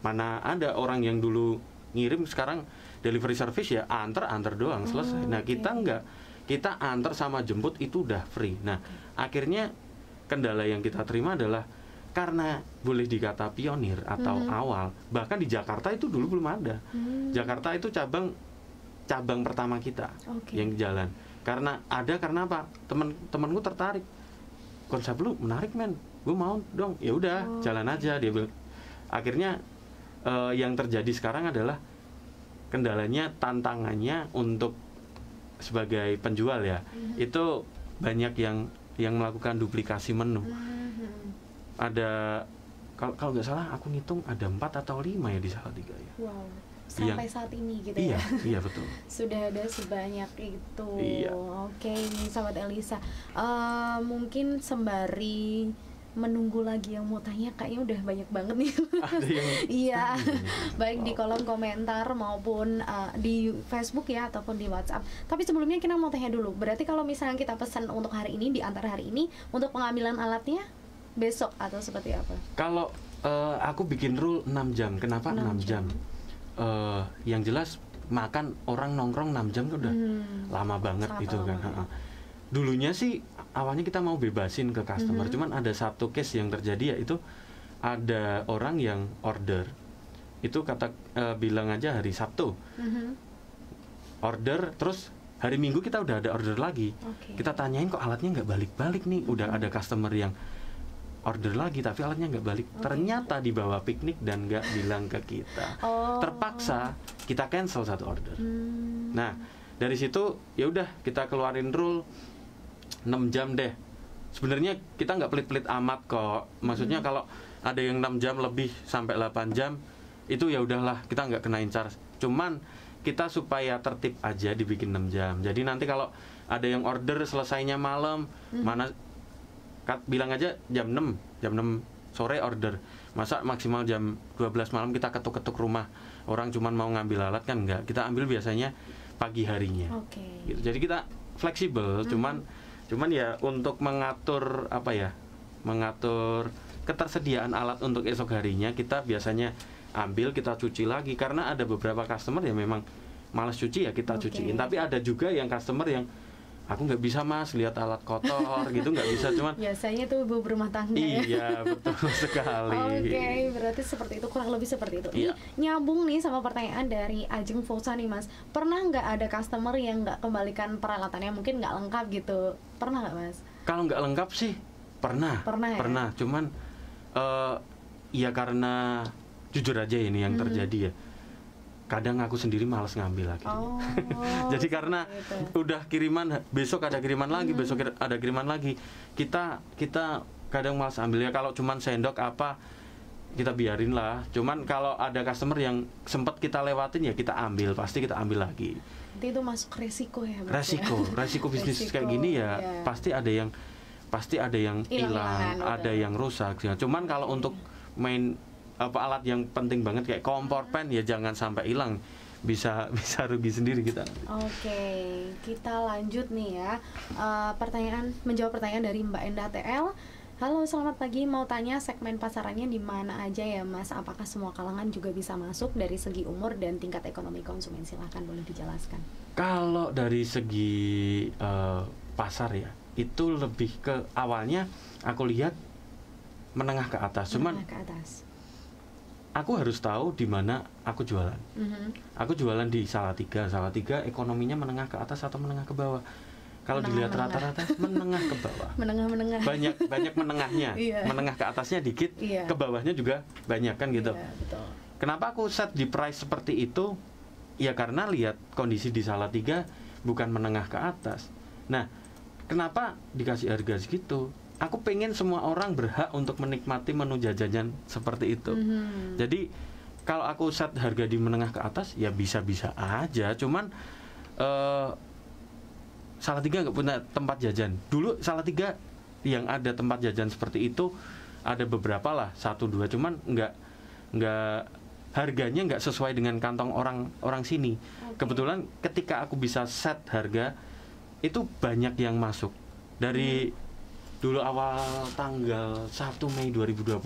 Mana ada orang yang dulu ngirim sekarang delivery service ya antar doang selesai. Nah kita enggak, kita antar sama jemput itu udah free. Nah akhirnya kendala yang kita terima adalah karena boleh dikata pionir atau awal, bahkan di Jakarta itu dulu belum ada. Jakarta itu cabang pertama kita yang jalan. Karena apa? Temen-temenku tertarik, konsep lu menarik men, gue mau dong. Ya udah jalan aja, dia bilang. Akhirnya yang terjadi sekarang adalah kendalanya, tantangannya untuk sebagai penjual ya, itu banyak yang melakukan duplikasi menu. Ada kalau nggak salah aku ngitung ada 4 atau 5 ya di Salatiga ya. Wow. Sampai saat ini gitu ya. Iya betul. Sudah ada sebanyak itu. Iya. Oke, sahabat Elisa. Mungkin sembari menunggu lagi yang mau tanya, kayaknya udah banyak banget nih. Iya. Baik di kolom komentar maupun di Facebook ya ataupun di WhatsApp. Tapi sebelumnya kita mau tanya dulu. Berarti kalau misalnya kita pesan untuk hari ini, di antara hari ini, untuk pengambilan alatnya besok atau seperti apa? Kalau aku bikin rule 6 jam. Kenapa 6 jam? Yang jelas makan orang nongkrong 6 jam itu udah lama banget gitu kan. Dulunya sih awalnya kita mau bebasin ke customer, cuman ada satu case yang terjadi, yaitu ada orang yang order itu bilang aja hari Sabtu order, terus hari Minggu kita udah ada order lagi. Kita tanyain kok alatnya nggak balik-balik nih. Udah ada customer yang order lagi tapi alatnya nggak balik. Ternyata dibawa piknik dan nggak bilang ke kita. Terpaksa kita cancel satu order. Nah dari situ ya udah kita keluarin rule 6 jam deh. Sebenarnya kita nggak pelit-pelit amat kok. Maksudnya kalau ada yang 6 jam lebih sampai 8 jam itu ya udahlah, kita nggak kenain charge. Cuman kita supaya tertib aja dibikin 6 jam. Jadi nanti kalau ada yang order selesainya malam, mana bilang aja jam 6 sore order. Masa maksimal jam 12 malam kita ketuk-ketuk rumah orang cuman mau ngambil alat, kan enggak. Kita ambil biasanya pagi harinya. Gitu. Jadi kita fleksibel, cuman ya untuk mengatur mengatur ketersediaan alat untuk esok harinya, kita biasanya ambil, kita cuci lagi. Karena ada beberapa customer yang memang malas cuci, ya kita cuciin. Tapi ada juga yang customer yang aku nggak bisa mas lihat alat kotor gitu, nggak bisa. Cuman biasanya tuh ibu berumah tangga. Iya betul sekali. Berarti seperti itu, kurang lebih seperti itu. Ini nyambung nih sama pertanyaan dari Ajeng Fosa nih mas. Pernah nggak ada customer yang nggak kembalikan peralatannya, mungkin nggak lengkap gitu? Pernah nggak mas? Kalau nggak lengkap sih pernah. Ya? Cuman ya karena jujur aja ini yang terjadi ya, kadang aku sendiri malas ngambil lagi. Jadi karena udah kiriman, besok ada kiriman lagi, besok ada kiriman lagi, kita kadang malas ambil. Ya kalau cuman sendok apa kita biarin lah. Cuman kalau ada customer yang sempat kita lewatin ya kita ambil, pasti kita ambil lagi. Nanti itu masuk resiko ya mas? Resiko bisnis kayak gini ya pasti ada yang pasti ada yang hilang, ada yang rusak. Cuman kalau untuk main alat yang penting banget kayak kompor pen ya jangan sampai hilang, bisa rugi sendiri kita. Oke, kita lanjut nih ya. Menjawab pertanyaan dari Mbak Endah TL. Halo, selamat pagi. Mau tanya segmen pasarannya di mana aja ya, Mas? Apakah semua kalangan juga bisa masuk dari segi umur dan tingkat ekonomi konsumen? Silahkan boleh dijelaskan. Kalau dari segi pasar ya, itu lebih ke awalnya aku lihat menengah ke atas. Cuman ke atas. Aku harus tahu di mana aku jualan. Aku jualan di Salatiga. Salatiga ekonominya menengah ke atas atau menengah ke bawah? Kalau dilihat rata-rata menengah ke bawah. Menengah. Banyak menengahnya. Menengah ke atasnya dikit, ke bawahnya juga banyak kan gitu. Betul. Kenapa aku set di price seperti itu? Ya karena lihat kondisi di Salatiga bukan menengah ke atas. Nah, kenapa dikasih harga segitu? Aku pengen semua orang berhak untuk menikmati menu jajanan seperti itu. Jadi kalau aku set harga di menengah ke atas ya bisa-bisa aja. Cuman Salatiga nggak punya tempat jajan. Dulu Salatiga yang ada tempat jajan seperti itu ada beberapa lah, 1-2, cuman nggak harganya nggak sesuai dengan kantong orang sini. Kebetulan ketika aku bisa set harga itu banyak yang masuk dari dulu awal tanggal 1 Mei 2020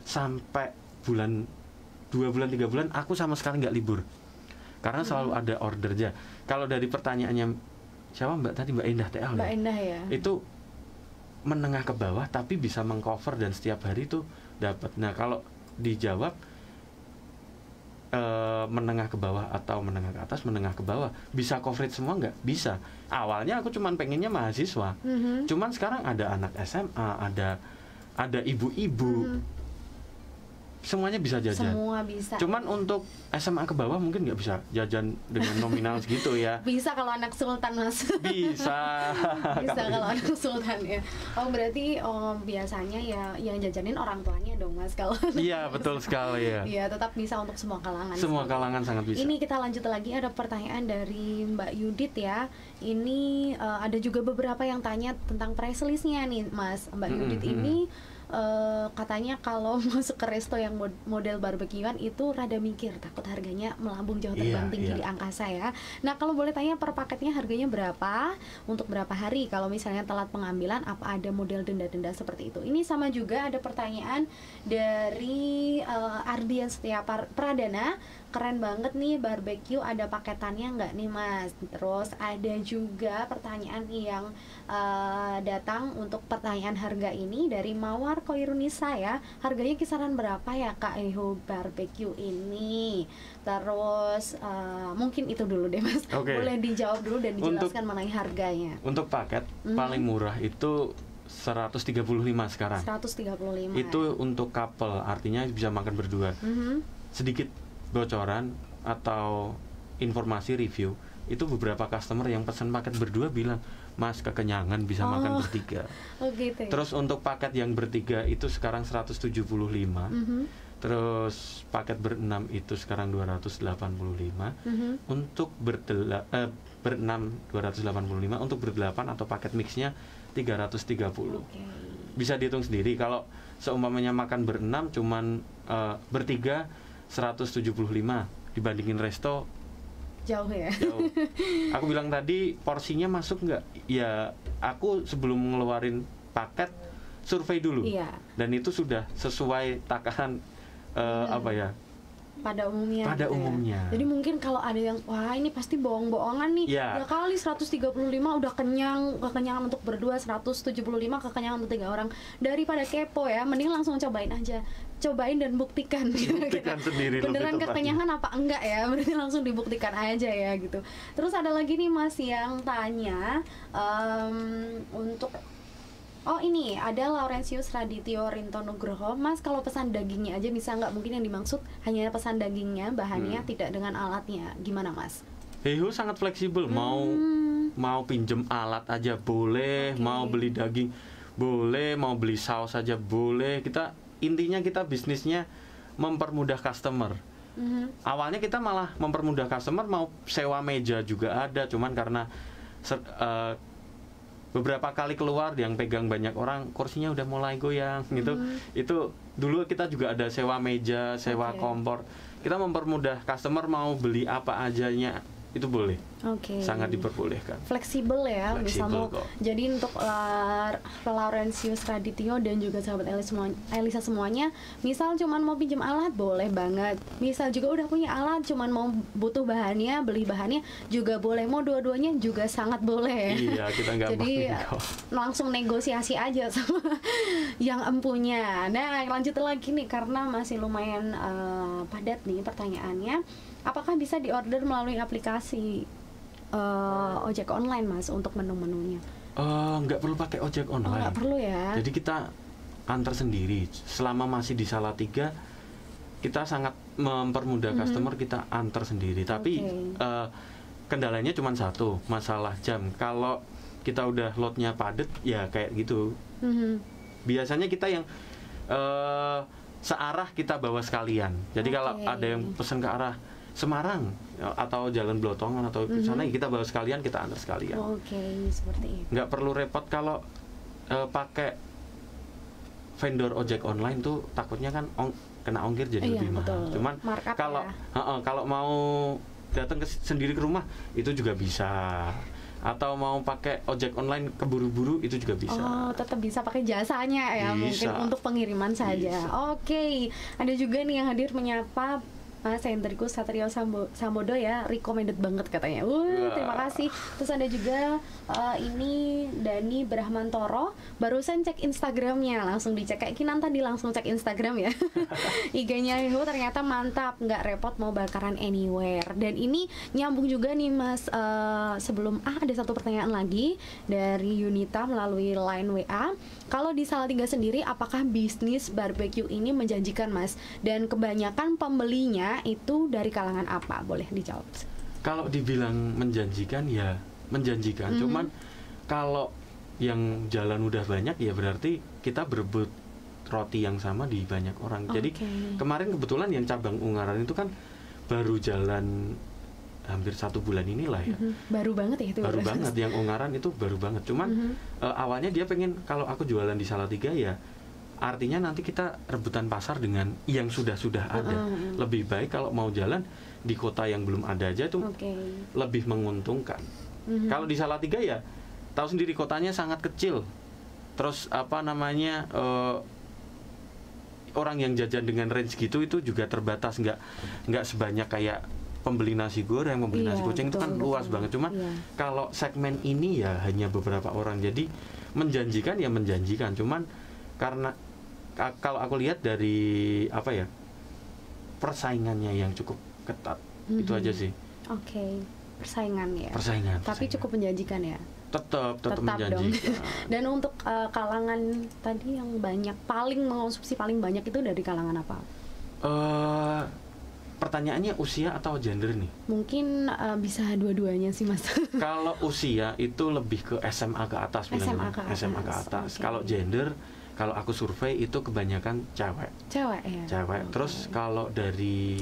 sampai 2 bulan 3 bulan aku sama sekali nggak libur karena selalu ada ordernya. Kalau dari pertanyaannya siapa Mbak tadi, Mbak Endah TL Mbak Endah ya, itu menengah ke bawah tapi bisa mengcover dan setiap hari itu dapat. Nah kalau dijawab menengah ke bawah atau menengah ke atas, menengah ke bawah bisa coverage semua nggak? Bisa. Awalnya aku cuman pengennya mahasiswa, cuman sekarang ada anak SMA, ada ibu-ibu, semuanya bisa jajan. Semua bisa. Cuman untuk SMA ke bawah mungkin nggak bisa jajan dengan nominal segitu ya. Bisa kalau anak sultan, Mas. Bisa. Bisa kalau anak sultan ya. Oh berarti biasanya ya yang jajanin orang tuanya dong, Mas, kalau. Iya betul sekali ya. Iya tetap bisa untuk semua kalangan. Semua kalangan sangat bisa. Ini kita lanjut lagi, ada pertanyaan dari Mbak Yudit ya. Ini ada juga beberapa yang tanya tentang price list-nya nih, Mas. Mbak Yudit ini katanya kalau masuk ke resto yang model barbekyuan itu rada mikir, takut harganya melambung jauh terbang tinggi di angkasa ya. Nah kalau boleh tanya per paketnya harganya berapa, untuk berapa hari, kalau misalnya telat pengambilan apa ada model denda-denda seperti itu. Ini sama juga ada pertanyaan dari Ardian Setia Pradana. Keren banget nih barbecue, ada paketannya nggak nih, Mas? Terus ada juga pertanyaan yang datang untuk pertanyaan harga ini dari Mawar Koirunisa ya. Harganya kisaran berapa ya Kak Eho barbecue ini? Terus mungkin itu dulu deh, Mas. Boleh dijawab dulu dan dijelaskan mengenai harganya. Untuk paket paling murah itu 135 sekarang. 135. Itu untuk couple, artinya bisa makan berdua. Sedikit bocoran atau informasi review, itu beberapa customer yang pesan paket berdua bilang, Mas kekenyangan bisa makan bertiga. Gitu. Terus untuk paket yang bertiga itu sekarang 175. Terus paket berenam itu sekarang 285. Untuk berenam 285, untuk berdelapan atau paket mixnya 330. Bisa dihitung sendiri kalau seumpamanya makan berenam cuman bertiga 175, dibandingin resto jauh ya. Jauh. Aku bilang tadi porsinya masuk nggak? Ya aku sebelum ngeluarin paket survei dulu. Dan itu sudah sesuai takaran apa ya? Pada umumnya. Ya. Jadi mungkin kalau ada yang wah ini pasti bohong-bohongan nih. Ya kali 135 udah kekenyangan untuk berdua, 175 kekenyangan untuk 3 orang. Daripada kepo ya, mending langsung cobain aja. Cobain dan buktikan sendiri beneran kekenyangan apa enggak ya, berarti langsung dibuktikan aja ya gitu. Terus ada lagi nih Mas yang tanya untuk ini ada Laurentius Radityo Rinto Nugroho, Mas kalau pesan dagingnya aja bisa nggak? Mungkin yang dimaksud hanya pesan dagingnya, bahannya tidak dengan alatnya, gimana Mas? Heiho sangat fleksibel, mau pinjem alat aja boleh, mau beli daging boleh, mau beli saus aja boleh. Intinya kita bisnisnya mempermudah customer. Awalnya kita malah mempermudah customer, mau sewa meja juga ada, cuman karena beberapa kali keluar yang pegang banyak orang, kursinya udah mulai goyang gitu. Itu dulu kita juga ada sewa meja, sewa kompor. Kita mempermudah customer mau beli apa ajanya, itu boleh. Sangat diperbolehkan. Fleksibel ya, bisa mau. Jadi untuk Laurentius Radityo dan juga sahabat Elisa semuanya, misal cuman mau pinjam alat boleh banget. Misal juga udah punya alat, cuman mau butuh bahannya, beli bahannya juga boleh. Mau dua-duanya juga sangat boleh. Iya, kita nggak jadi langsung negosiasi aja sama yang empunya. Nah, lanjut lagi nih karena masih lumayan padat nih pertanyaannya. Apakah bisa diorder melalui aplikasi ojek online, Mas, untuk menu-menunya? Nggak perlu pakai ojek online. Nggak perlu ya. Jadi kita antar sendiri. Selama masih di Salatiga, kita sangat mempermudah customer, kita antar sendiri. Tapi kendalanya cuma satu, masalah jam. Kalau kita udah loadnya padat, ya kayak gitu. Biasanya kita yang searah kita bawa sekalian. Jadi kalau ada yang pesan ke arah Semarang atau Jalan Blotongan atau ke sana, kita bawa sekalian, kita antar sekalian. Seperti itu. Nggak perlu repot kalau pakai vendor ojek online tuh takutnya kan kena ongkir jadi lebih mahal. Cuman kalau kalau mau datang sendiri ke rumah itu juga bisa. Atau mau pakai ojek online keburu-buru itu juga bisa. Tetap bisa pakai jasanya ya, bisa. mungkin untuk pengiriman saja. Ada juga nih yang hadir menyapa Mas Hendrikus Satrio Sambodo ya, recommended banget katanya. Terima kasih. Terus ada juga ini Dani Brahmantoro, barusan cek Instagramnya, langsung dicek kayak Kinan tadi, langsung cek Instagram ya. IG-nya ternyata mantap, nggak repot mau bakaran anywhere. Dan ini nyambung juga nih Mas, sebelum ada satu pertanyaan lagi dari Yunita melalui line WA. Kalau di Salatiga sendiri, apakah bisnis barbeque ini menjanjikan, Mas? Dan kebanyakan pembelinya itu dari kalangan apa? Boleh dijawab. Kalau dibilang menjanjikan, ya menjanjikan. Cuman kalau yang jalan udah banyak, ya berarti kita berebut roti yang sama di banyak orang. Jadi kemarin kebetulan yang cabang Ungaran itu kan baru jalan hampir 1 bulan inilah ya. Baru banget ya itu. Baru banget, yang Ungaran itu baru banget. Cuman awalnya dia pengen kalau aku jualan di Salatiga, ya artinya nanti kita rebutan pasar dengan yang sudah ada. Lebih baik kalau mau jalan di kota yang belum ada aja tuh lebih menguntungkan. Kalau di Salatiga ya tahu sendiri, kotanya sangat kecil. Terus apa namanya, orang yang jajan dengan range gitu itu juga terbatas, nggak sebanyak kayak pembeli nasi goreng, pembeli nasi kucing, itu kan luas banget. Cuman kalau segmen ini ya hanya beberapa orang. Jadi menjanjikan ya menjanjikan. Cuman karena kalau aku lihat dari apa ya, persaingannya yang cukup ketat, itu aja sih. Persaingan ya. Tapi cukup menjanjikan ya. Tetap menjanjikan. Dan untuk kalangan tadi yang banyak, paling mengonsumsi paling banyak itu dari kalangan apa? Pertanyaannya usia atau gender nih? Mungkin bisa dua-duanya sih, Mas. Kalau usia itu lebih ke SMA ke atas. SMA ke atas. Kalau gender, kalau aku survei itu kebanyakan cewek. Cewek. Terus kalau dari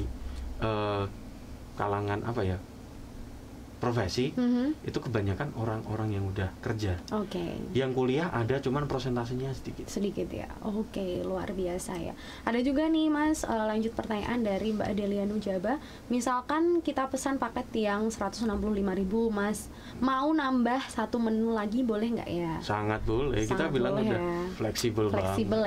kalangan apa ya, profesi, itu kebanyakan orang-orang yang udah kerja. Yang kuliah ada, cuman prosentasenya sedikit ya. Luar biasa ya. Ada juga nih Mas, lanjut pertanyaan dari Mbak Adelia Nujaba. Misalkan kita pesan paket yang 165.000, Mas, mau nambah satu menu lagi boleh nggak ya? Sangat boleh. Kita bilang udah fleksibel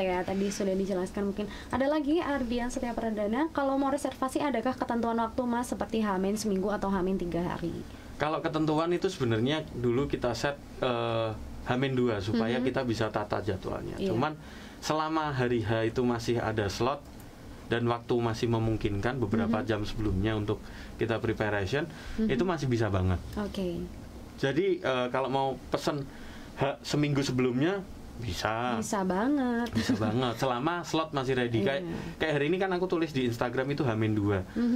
ya. Tadi sudah dijelaskan. Mungkin ada lagi Ardian Setia Pradana, kalau mau reservasi adakah ketentuan waktu, Mas, seperti H-min seminggu atau H-min 3 hari? Kalau ketentuan itu sebenarnya dulu kita set H-2 supaya kita bisa tata jadwalnya. Cuman selama hari H itu masih ada slot dan waktu masih memungkinkan beberapa jam sebelumnya untuk kita preparation, itu masih bisa banget. Jadi kalau mau pesen seminggu sebelumnya bisa banget selama slot masih ready. Kayak hari ini kan aku tulis di Instagram itu H-2.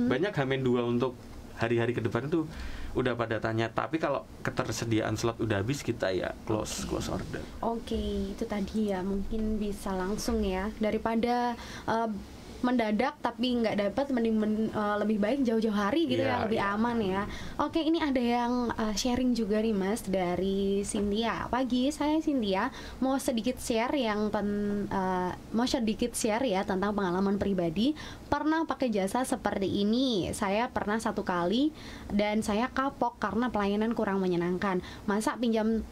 Banyak H-2 untuk hari-hari ke depan itu udah pada tanya, tapi kalau ketersediaan slot udah habis, kita ya close order. Itu tadi ya, mungkin bisa langsung ya, daripada mendadak tapi nggak dapat, mending lebih baik jauh-jauh hari gitu ya, lebih aman ya. Oke, ini ada yang sharing juga nih Mas dari Cynthia. Pagi, saya Cynthia mau sedikit share ya tentang pengalaman pribadi. Pernah pakai jasa seperti ini. Saya pernah 1 kali dan saya kapok karena pelayanan kurang menyenangkan. Masa pinjam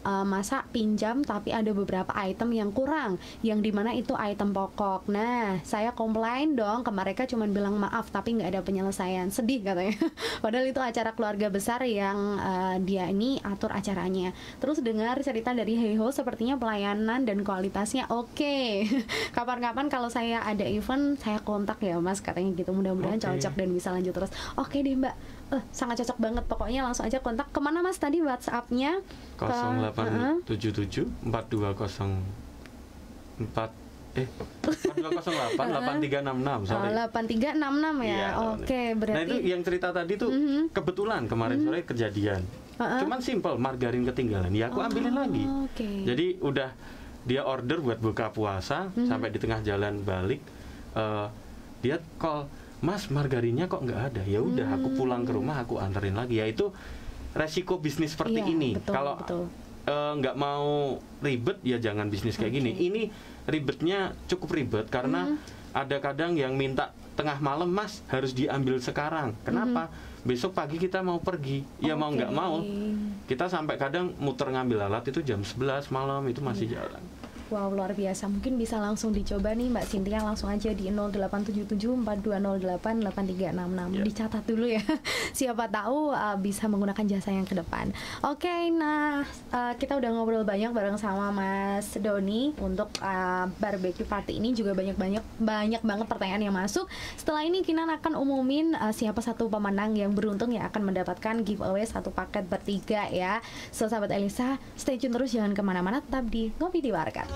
tapi ada beberapa item yang kurang, yang dimana itu item pokok. Nah, saya komplain dong ke mereka, cuman bilang maaf tapi nggak ada penyelesaian. Sedih katanya. Padahal itu acara keluarga besar yang dia ini atur acaranya. Terus dengar cerita dari Heiho, sepertinya pelayanan dan kualitasnya oke. Kapan-kapan kalau saya ada event saya kontak ya Mas, katanya gitu. Mudah-mudahan cocok dan bisa lanjut terus. Oke deh Mbak, sangat cocok banget. Pokoknya langsung aja kontak. Kemana Mas tadi WhatsApp-nya? 0877 4204 4208 8366. 8366 ya. Oke, berarti. Nah, itu yang cerita tadi tuh kebetulan kemarin sore kejadian. Cuman simple, margarin ketinggalan. Ya aku ambilin lagi. Jadi udah dia order buat buka puasa, sampai di tengah jalan balik dia call, "Mas, margarinnya kok nggak ada?" Ya udah, aku pulang ke rumah, aku anterin lagi. Ya itu resiko bisnis seperti ini. Kalau nggak mau ribet ya jangan bisnis kayak gini. Ini ribetnya cukup ribet karena ada kadang yang minta tengah malam, "Mas, harus diambil sekarang." Kenapa? Besok pagi kita mau pergi. Ya mau nggak mau kita sampai kadang muter ngambil alat itu jam 11 malam itu masih jalan. Wow, luar biasa. Mungkin bisa langsung dicoba nih Mbak Cynthia, langsung aja di 0877 4208 8366. Dicatat dulu ya. Siapa tahu bisa menggunakan jasa yang ke depan. Oke, nah kita udah ngobrol banyak bareng sama Mas Doni untuk barbecue party ini, juga banyak banget pertanyaan yang masuk. Setelah ini Kinan akan umumin siapa satu pemenang yang beruntung yang akan mendapatkan giveaway 1 paket bertiga ya. So sahabat Elisa, stay tune terus, jangan kemana-mana, tetap di Ngopi di Warkop.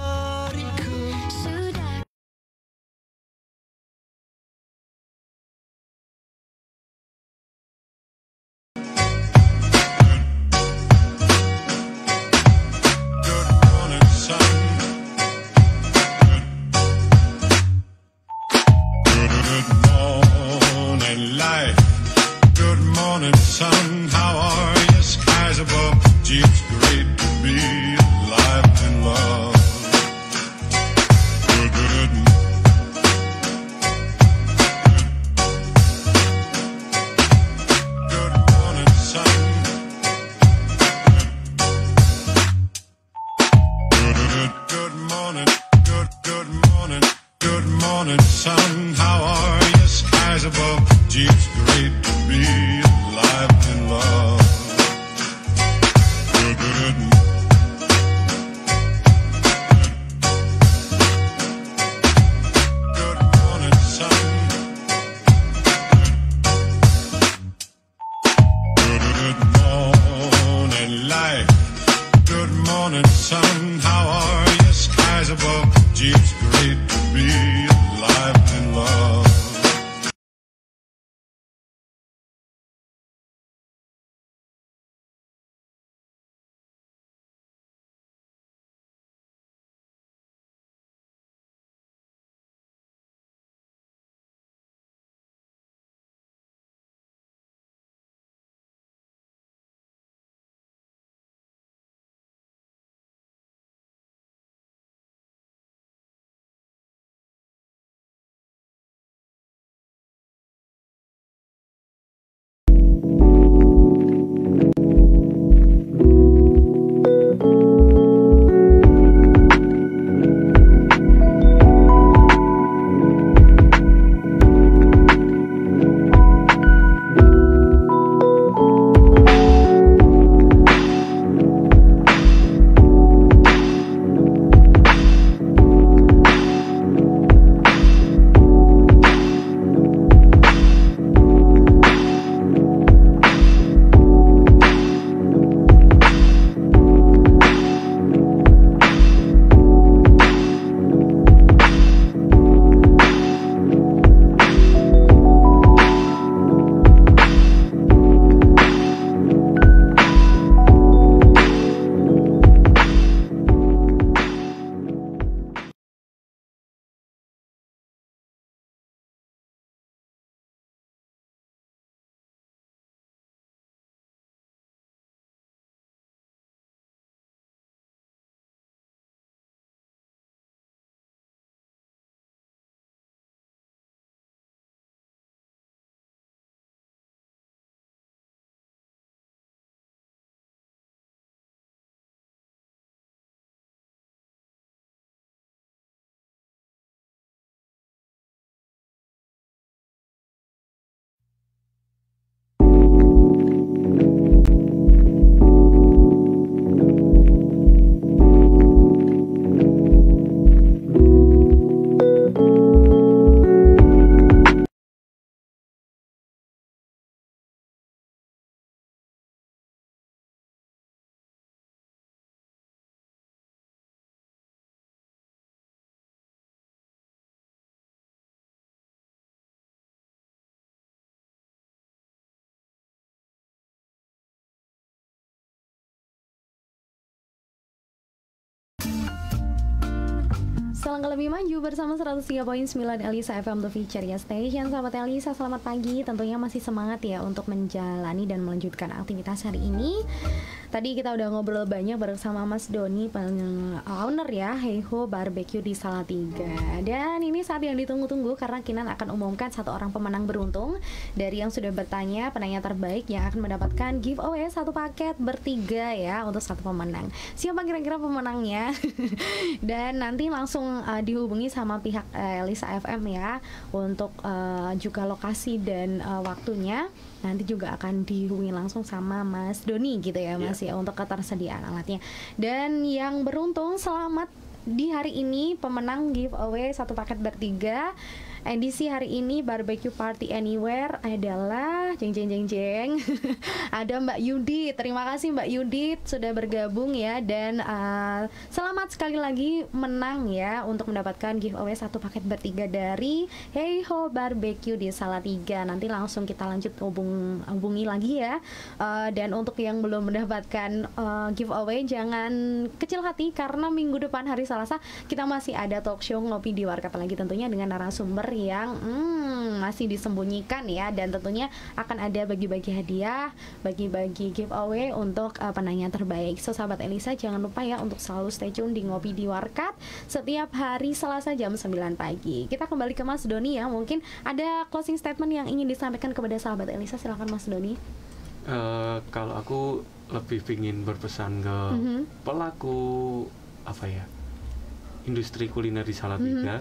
Selangkah lebih maju bersama 103.9 Elisa FM The Feature ya Station. Sahabat Elisa, selamat pagi. Tentunya masih semangat ya untuk menjalani dan melanjutkan aktivitas hari ini. Tadi kita udah ngobrol banyak bersama Mas Doni, owner ya Heiho Barbecue di Salatiga. Dan ini saat yang ditunggu-tunggu karena Kinan akan umumkan satu orang pemenang beruntung dari yang sudah bertanya, penanya terbaik yang akan mendapatkan giveaway satu paket bertiga ya untuk satu pemenang. Siapa kira-kira pemenangnya? Dan nanti langsung dihubungi sama pihak Elisa FM ya untuk juga lokasi dan waktunya. Nanti juga akan dihubungi langsung sama Mas Doni gitu ya Mas ya untuk ketersediaan alatnya. Dan yang beruntung selamat di hari ini pemenang giveaway satu paket bertiga edisi hari ini Barbecue Party Anywhere adalah jeng ada Mbak Yudit. Terima kasih Mbak Yudit sudah bergabung ya, dan selamat sekali lagi menang ya untuk mendapatkan giveaway satu paket bertiga dari Heiho Barbecue di Salatiga. Nanti langsung kita lanjut hubungi lagi ya. Dan untuk yang belum mendapatkan giveaway jangan kecil hati karena minggu depan hari Selasa kita masih ada talk show Ngopi di Warkop lagi, tentunya dengan narasumber yang masih disembunyikan ya, dan tentunya akan ada bagi-bagi hadiah, bagi-bagi giveaway untuk penanya terbaik. So sahabat Elisa, jangan lupa ya untuk selalu stay tune di Ngopi di Warkop setiap hari Selasa jam 9 pagi. Kita kembali ke Mas Doni ya, mungkin ada closing statement yang ingin disampaikan kepada sahabat Elisa. Silakan Mas Doni. Kalau aku lebih ingin berpesan ke pelaku industri kuliner di Salatiga.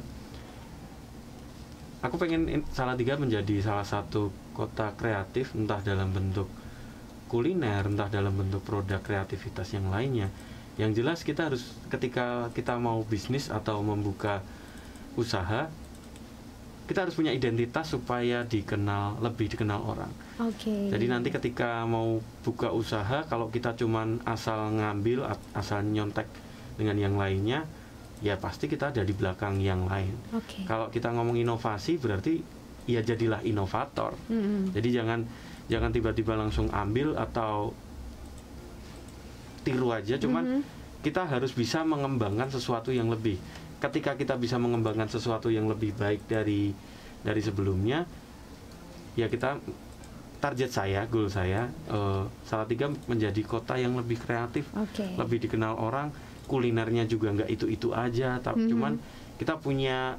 Aku pengen Salatiga menjadi salah satu kota kreatif, entah dalam bentuk kuliner, entah dalam bentuk produk kreativitas yang lainnya. Yang jelas kita harus, ketika kita mau bisnis atau membuka usaha, kita harus punya identitas supaya lebih dikenal orang. Jadi nanti ketika mau buka usaha, kalau kita cuman asal ngambil, asal nyontek dengan yang lainnya, ya pasti kita ada di belakang yang lain. Kalau kita ngomong inovasi, berarti ya jadilah inovator. Jadi jangan tiba-tiba langsung ambil atau tiru aja. Cuman kita harus bisa mengembangkan sesuatu yang lebih. Ketika kita bisa mengembangkan sesuatu yang lebih baik dari sebelumnya, ya kita goal saya Salatiga menjadi kota yang lebih kreatif, lebih dikenal orang. Kulinernya juga nggak itu aja, tapi cuman kita punya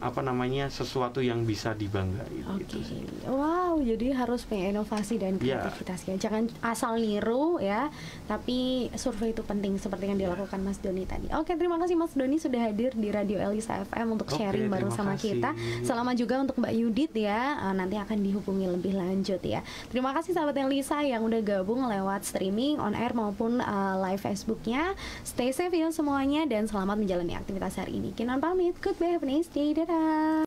sesuatu yang bisa dibanggain. Gitu sih. Wow, jadi harus punya inovasi dan kreativitas ya. Jangan asal niru ya, tapi survei itu penting seperti yang dilakukan Mas Doni tadi. Terima kasih Mas Doni sudah hadir di Radio Elisa FM untuk sharing bareng sama kita. Selamat juga untuk Mbak Yudit ya, nanti akan dihubungi lebih lanjut ya. Terima kasih sahabat Elisa yang udah gabung lewat streaming on air maupun live Facebooknya. Stay safe ya semuanya dan selamat menjalani aktivitas hari ini. Kinan pamit, goodbye, have a nice day, dadah.